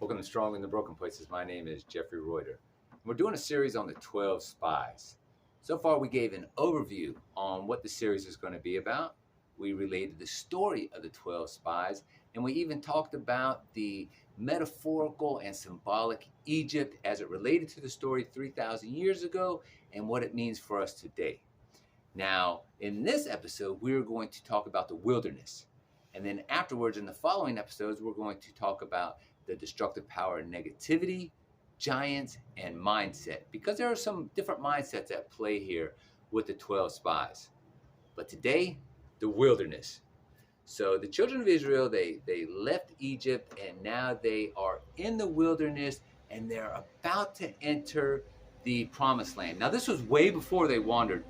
Welcome to Strong in the Broken Places. My name is Jeffrey Reuter. We're doing a series on the 12 Spies. So far, we gave an overview on what the series is going to be about. We related the story of the 12 Spies, and we even talked about the metaphorical and symbolic Egypt as it related to the story 3,000 years ago and what it means for us today. Now, in this episode, we're going to talk about the wilderness. And then afterwards, in the following episodes, we're going to talk about the destructive power and negativity, giants, and mindset, because there are some different mindsets at play here with the 12 spies. But today, the wilderness. So the children of Israel, they left Egypt, and now they are in the wilderness, and they're about to enter the promised land. Now, this was way before they wandered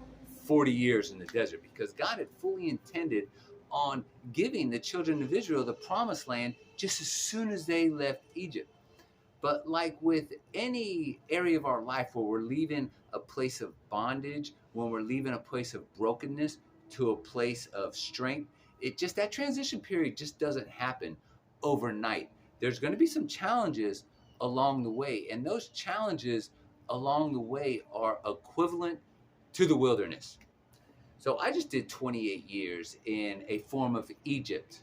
40 years in the desert, because God had fully intended on giving the children of Israel the promised land just as soon as they left Egypt. But like with any area of our life where we're leaving a place of bondage, when we're leaving a place of brokenness to a place of strength, that transition period just doesn't happen overnight. There's going to be some challenges along the way, and those challenges along the way are equivalent to the wilderness. So I just did 28 years in a form of Egypt,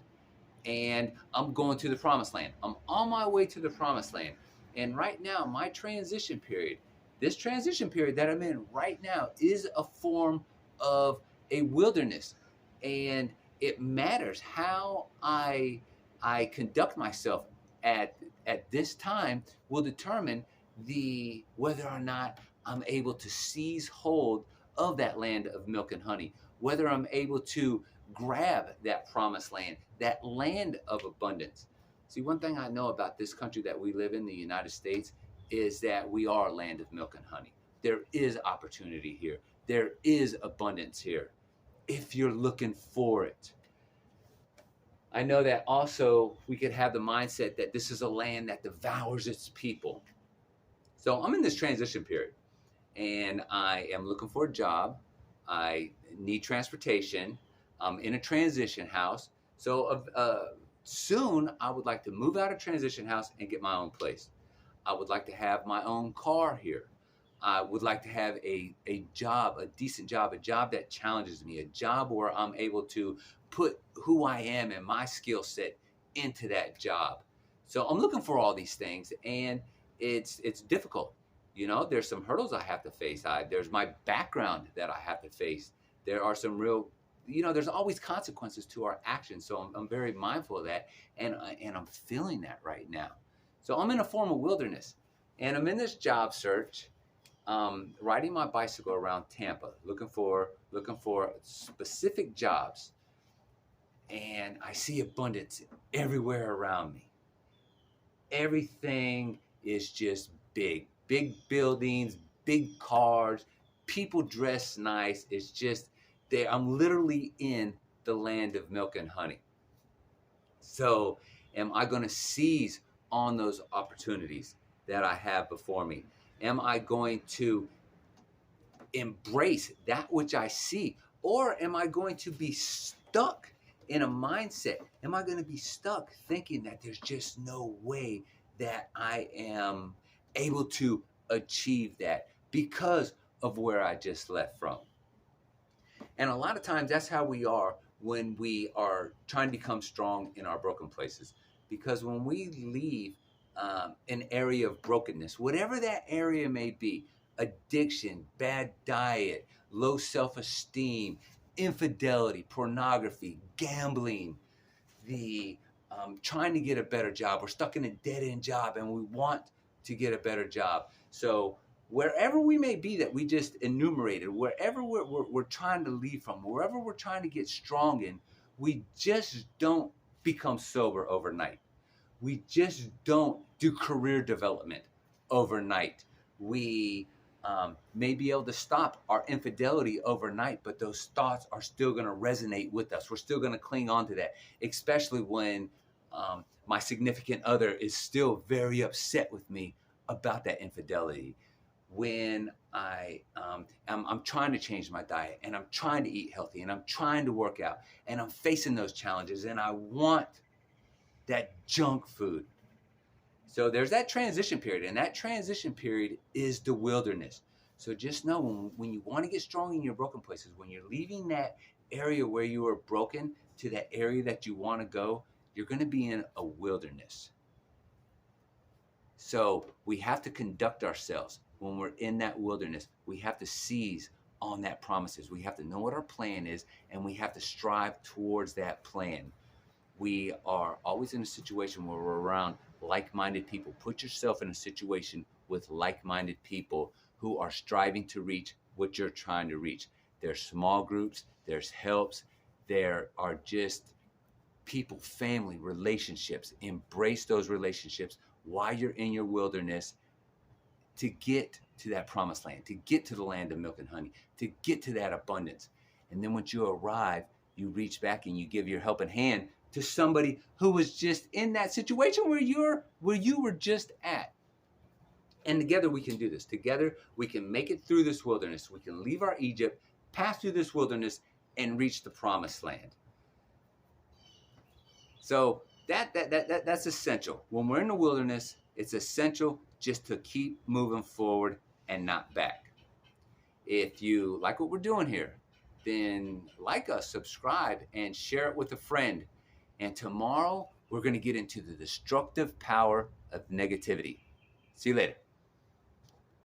and I'm going to the promised land. I'm on my way to the promised land. And right now, my transition period, this transition period that I'm in right now, is a form of a wilderness. And it matters how I conduct myself at this time will determine whether or not I'm able to seize hold of that land of milk and honey, whether I'm able to grab that promised land, that land of abundance. See, one thing I know about this country that we live in, the United States, is that we are a land of milk and honey. There is opportunity here. There is abundance here, if you're looking for it. I know that also we could have the mindset that this is a land that devours its people. So I'm in this transition period, and I am looking for a job. I need transportation. I'm in a transition house. So soon I would like to move out of transition house and get my own place. I would like to have my own car here. I would like to have a job, a decent job, a job that challenges me, a job where I'm able to put who I am and my skill set into that job. So I'm looking for all these things, and it's difficult. You know, there's some hurdles I have to face. There's my background that I have to face. There are some real, there's always consequences to our actions. So I'm very mindful of that, and I'm feeling that right now. So I'm in a form of wilderness, and I'm in this job search, riding my bicycle around Tampa, looking for specific jobs, and I see abundance everywhere around me. Everything is just big buildings, big cars, people dressed nice. It's just there. I'm literally in the land of milk and honey. So am I going to seize on those opportunities that I have before me? Am I going to embrace that which I see? Or am I going to be stuck in a mindset? Am I going to be stuck thinking that there's just no way that I am able to achieve that because of where I just left from? And a lot of times that's how we are when we are trying to become strong in our broken places. Because when we leave an area of brokenness, whatever that area may be, addiction, bad diet, low self-esteem, infidelity, pornography, gambling, the trying to get a better job. We're stuck in a dead-end job and we want to get a better job. So wherever we may be that we just enumerated, wherever we're trying to leave from, wherever we're trying to get strong in, we just don't become sober overnight. We just don't do career development overnight. We may be able to stop our infidelity overnight, but those thoughts are still going to resonate with us. We're still going to cling on to that, especially when my significant other is still very upset with me about that infidelity. When I'm trying to change my diet, and I'm trying to eat healthy, and I'm trying to work out, and I'm facing those challenges, and I want that junk food. So there's that transition period, and that transition period is the wilderness. So just know when you want to get strong in your broken places, when you're leaving that area where you are broken to that area that you want to go, you're going to be in a wilderness. So we have to conduct ourselves when we're in that wilderness. We have to seize on that promises. We have to know what our plan is, and we have to strive towards that plan. We are always in a situation where we're around like-minded people. Put yourself in a situation with like-minded people who are striving to reach what you're trying to reach. There's small groups, there's helps, there are just people, family, relationships. Embrace those relationships while you're in your wilderness to get to that promised land, to get to the land of milk and honey, to get to that abundance. And then once you arrive, you reach back and you give your helping hand to somebody who was just in that situation where you were just at. And together we can do this. Together we can make it through this wilderness. We can leave our Egypt, pass through this wilderness, and reach the promised land. So that's essential. When we're in the wilderness, it's essential just to keep moving forward and not back. If you like what we're doing here, then like us, subscribe, and share it with a friend. And tomorrow, we're going to get into the destructive power of negativity. See you later.